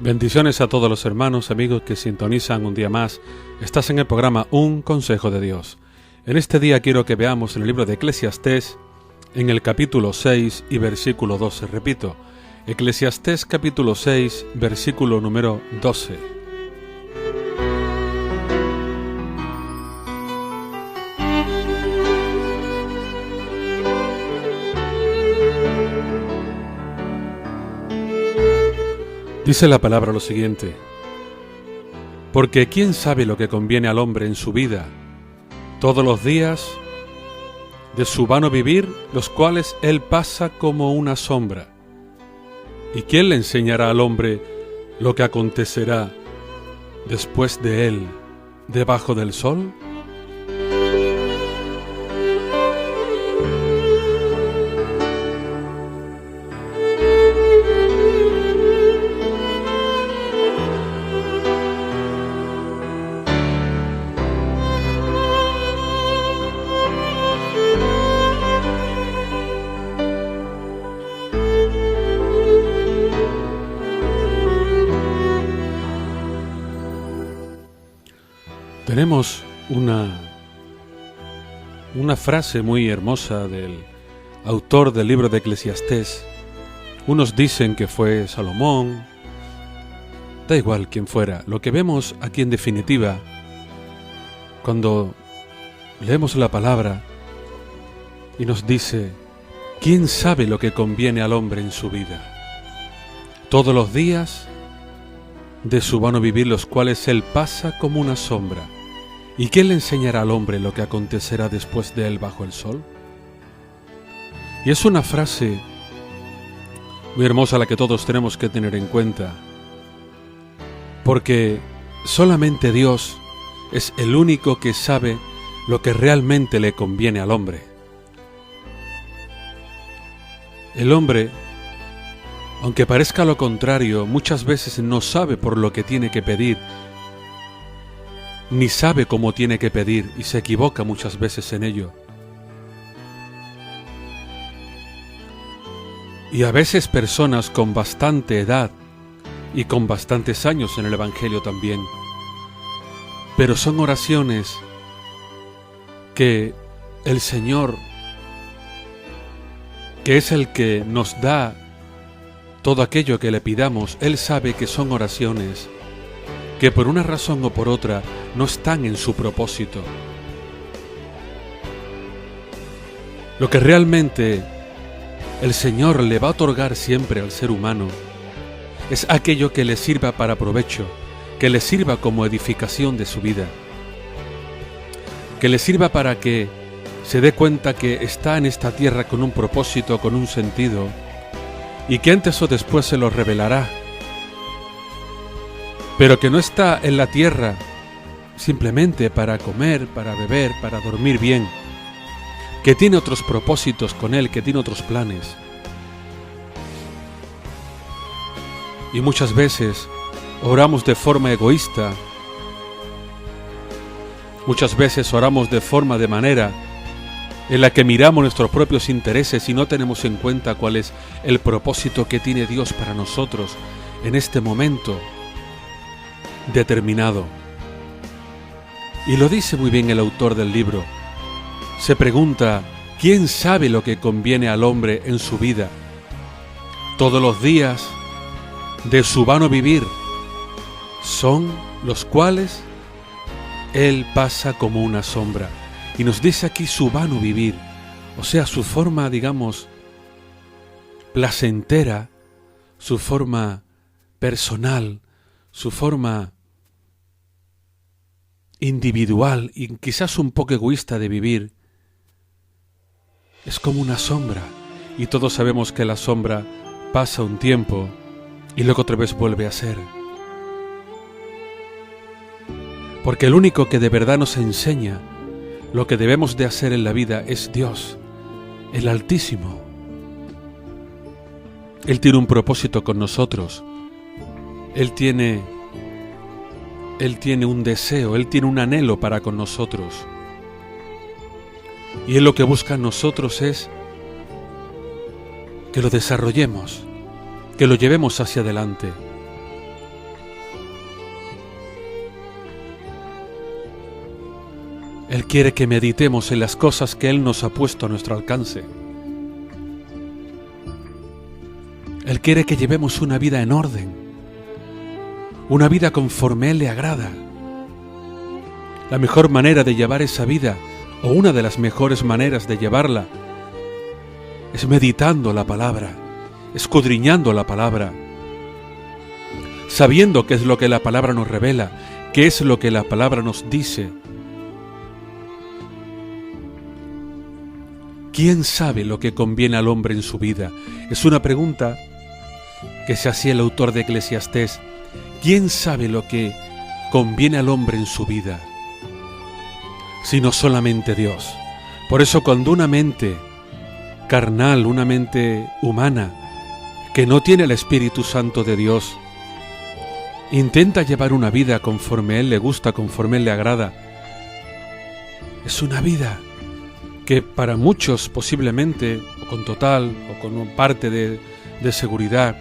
Bendiciones a todos los hermanos, amigos que sintonizan un día más. Estás en el programa Un Consejo de Dios. En este día quiero que veamos en el libro de Eclesiastés, en el capítulo 6 y versículo 12. Repito, Eclesiastés capítulo 6, versículo número 12. Dice la palabra lo siguiente: porque ¿quién sabe lo que conviene al hombre en su vida, todos los días de su vano vivir, los cuales él pasa como una sombra? ¿Y quién le enseñará al hombre lo que acontecerá después de él debajo del sol? Tenemos una frase muy hermosa del autor del libro de Eclesiastés. Unos dicen que fue Salomón, da igual quién fuera. Lo que vemos aquí en definitiva, cuando leemos la palabra y nos dice: ¿quién sabe lo que conviene al hombre en su vida? Todos los días de su vano vivir, los cuales él pasa como una sombra. ¿Y quién le enseñará al hombre lo que acontecerá después de él bajo el sol? Y es una frase muy hermosa la que todos tenemos que tener en cuenta, porque solamente Dios es el único que sabe lo que realmente le conviene al hombre. El hombre, aunque parezca lo contrario, muchas veces no sabe por lo que tiene que pedir, ni sabe cómo tiene que pedir, y se equivoca muchas veces en ello. Y a veces personas con bastante edad y con bastantes años en el Evangelio también, pero son oraciones que el Señor, que es el que nos da todo aquello que le pidamos, Él sabe que son oraciones que por una razón o por otra no están en su propósito. Lo que realmente el Señor le va a otorgar siempre al ser humano es aquello que le sirva para provecho, que le sirva como edificación de su vida, que le sirva para que se dé cuenta que está en esta tierra con un propósito, con un sentido, y que antes o después se lo revelará, pero que no está en la tierra simplemente para comer, para beber, para dormir bien, que tiene otros propósitos con Él, que tiene otros planes. Y muchas veces oramos de forma egoísta, muchas veces oramos de manera en la que miramos nuestros propios intereses y no tenemos en cuenta cuál es el propósito que tiene Dios para nosotros en este momento determinado. Y lo dice muy bien el autor del libro. Se pregunta: ¿quién sabe lo que conviene al hombre en su vida, todos los días de su vano vivir, son los cuales él pasa como una sombra? Y nos dice aquí su vano vivir, o sea, su forma, digamos, placentera, su forma personal, su forma individual y quizás un poco egoísta de vivir. Es como una sombra, y todos sabemos que la sombra pasa un tiempo y luego otra vez vuelve a ser. Porque el único que de verdad nos enseña lo que debemos de hacer en la vida es Dios, el Altísimo. Él tiene un propósito con nosotros. Él tiene un deseo, Él tiene un anhelo para con nosotros. Y Él lo que busca en nosotros es que lo desarrollemos, que lo llevemos hacia adelante. Él quiere que meditemos en las cosas que Él nos ha puesto a nuestro alcance. Él quiere que llevemos una vida en orden, una vida conforme a Él le agrada. La mejor manera de llevar esa vida, o una de las mejores maneras de llevarla, es meditando la palabra, escudriñando la palabra, sabiendo qué es lo que la palabra nos revela, qué es lo que la palabra nos dice. ¿Quién sabe lo que conviene al hombre en su vida? Es una pregunta que se hacía el autor de Eclesiastés. ¿Quién sabe lo que conviene al hombre en su vida? Sino solamente Dios. Por eso cuando una mente carnal, una mente humana, que no tiene el Espíritu Santo de Dios, intenta llevar una vida conforme a Él le gusta, conforme a Él le agrada, es una vida que para muchos posiblemente, o con total, o con parte de seguridad,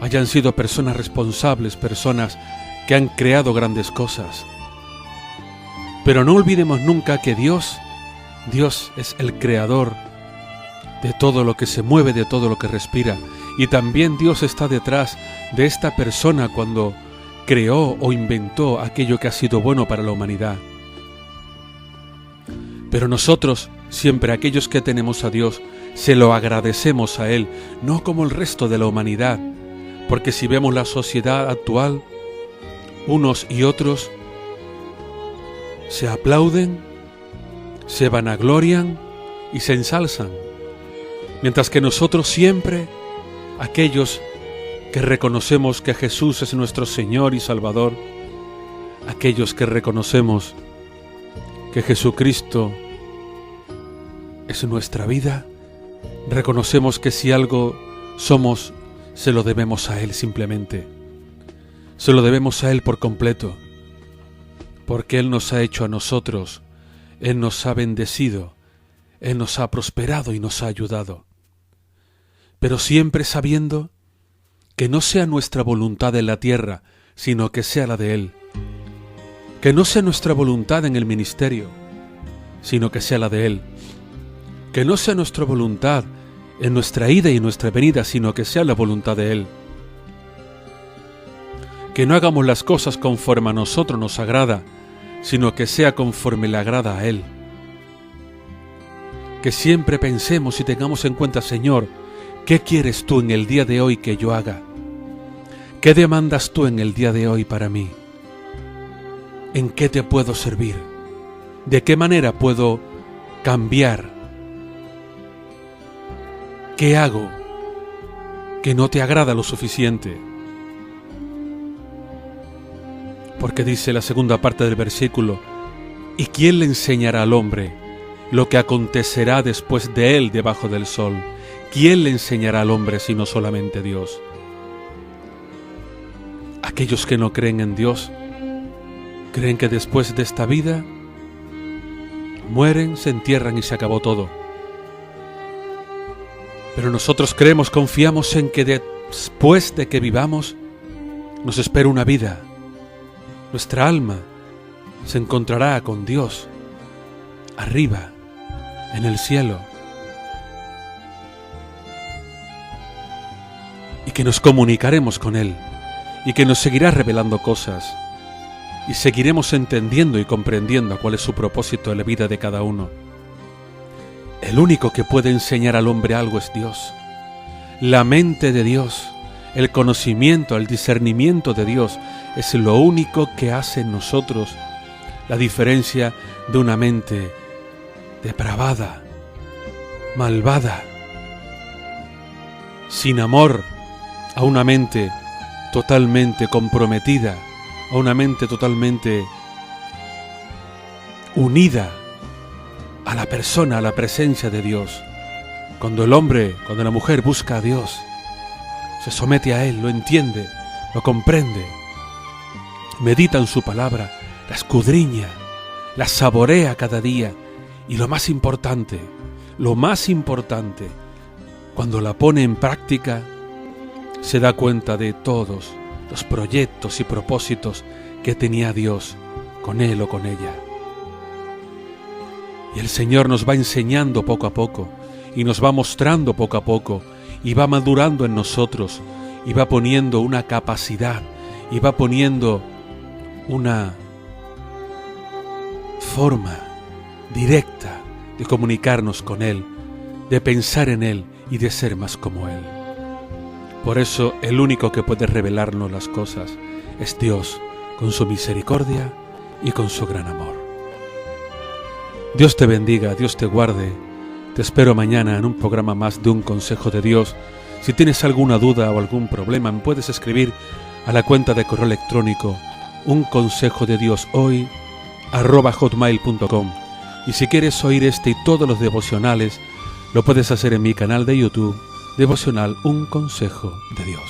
hayan sido personas responsables, personas que han creado grandes cosas. Pero no olvidemos nunca que Dios es el creador de todo lo que se mueve, de todo lo que respira. Y también Dios está detrás de esta persona cuando creó o inventó aquello que ha sido bueno para la humanidad. Pero nosotros, siempre aquellos que tenemos a Dios, se lo agradecemos a Él, no como el resto de la humanidad, porque si vemos la sociedad actual, unos y otros se aplauden, se vanaglorian y se ensalzan, mientras que nosotros siempre, aquellos que reconocemos que Jesús es nuestro Señor y Salvador, aquellos que reconocemos que Jesucristo es nuestra vida, reconocemos que si algo somos, se lo debemos a Él simplemente. Se lo debemos a Él por completo, porque Él nos ha hecho a nosotros, Él nos ha bendecido, Él nos ha prosperado y nos ha ayudado. Pero siempre sabiendo que no sea nuestra voluntad en la tierra, sino que sea la de Él. Que no sea nuestra voluntad en el ministerio, sino que sea la de Él. Que no sea nuestra voluntad en nuestra ida y nuestra venida, sino que sea la voluntad de Él. Que no hagamos las cosas conforme a nosotros nos agrada, sino que sea conforme le agrada a Él. Que siempre pensemos y tengamos en cuenta, Señor, ¿qué quieres tú en el día de hoy que yo haga? ¿Qué demandas tú en el día de hoy para mí? ¿En qué te puedo servir? ¿De qué manera puedo cambiar? ¿Qué hago que no te agrada lo suficiente? Porque dice la segunda parte del versículo, ¿y quién le enseñará al hombre lo que acontecerá después de él debajo del sol? ¿Quién le enseñará al hombre sino solamente Dios? Aquellos que no creen en Dios, creen que después de esta vida mueren, se entierran y se acabó todo. Pero nosotros creemos, confiamos en que después de que vivamos, nos espera una vida. Nuestra alma se encontrará con Dios, arriba, en el cielo. Y que nos comunicaremos con Él, y que nos seguirá revelando cosas, y seguiremos entendiendo y comprendiendo cuál es su propósito en la vida de cada uno. El único que puede enseñar al hombre algo es Dios. La mente de Dios, el conocimiento, el discernimiento de Dios es lo único que hace en nosotros la diferencia de una mente depravada, malvada, sin amor, a una mente totalmente comprometida, a una mente totalmente unida a la persona, a la presencia de Dios. Cuando el hombre, cuando la mujer busca a Dios, se somete a Él, lo entiende, lo comprende, medita en su palabra, la escudriña, la saborea cada día y lo más importante, cuando la pone en práctica, se da cuenta de todos los proyectos y propósitos que tenía Dios con él o con ella. Y el Señor nos va enseñando poco a poco, y nos va mostrando poco a poco, y va madurando en nosotros, y va poniendo una capacidad, y va poniendo una forma directa de comunicarnos con Él, de pensar en Él y de ser más como Él. Por eso el único que puede revelarnos las cosas es Dios, con su misericordia y con su gran amor. Dios te bendiga, Dios te guarde. Te espero mañana en un programa más de Un Consejo de Dios. Si tienes alguna duda o algún problema, me puedes escribir a la cuenta de correo electrónico unconsejodedioshoy@hotmail.com. Y si quieres oír este y todos los devocionales, lo puedes hacer en mi canal de YouTube, Devocional Un Consejo de Dios.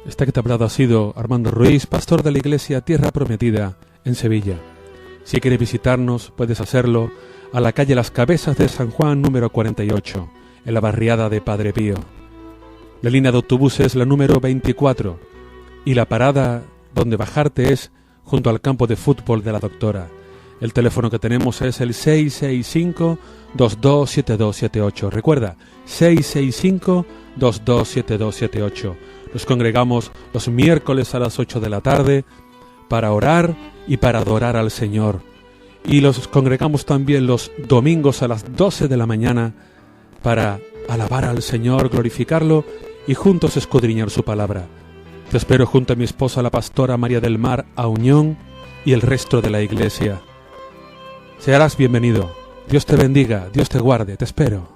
Esta que te ha hablado ha sido Armando Ruiz, pastor de la iglesia Tierra Prometida en Sevilla. Si quieres visitarnos, puedes hacerlo a la calle Las Cabezas de San Juan número 48, en la barriada de Padre Pío. La línea de autobús es la número 24 y la parada donde bajarte es junto al campo de fútbol de la Doctora. El teléfono que tenemos es el 665-227278. Recuerda, 665-227278. Nos congregamos los miércoles a las 8 de la tarde para orar y para adorar al Señor. Y los congregamos también los domingos a las 12 de la mañana para alabar al Señor, glorificarlo y juntos escudriñar su palabra. Te espero junto a mi esposa, la pastora María del Mar Auñón, y el resto de la iglesia. Serás bienvenido. Dios te bendiga, Dios te guarde, te espero.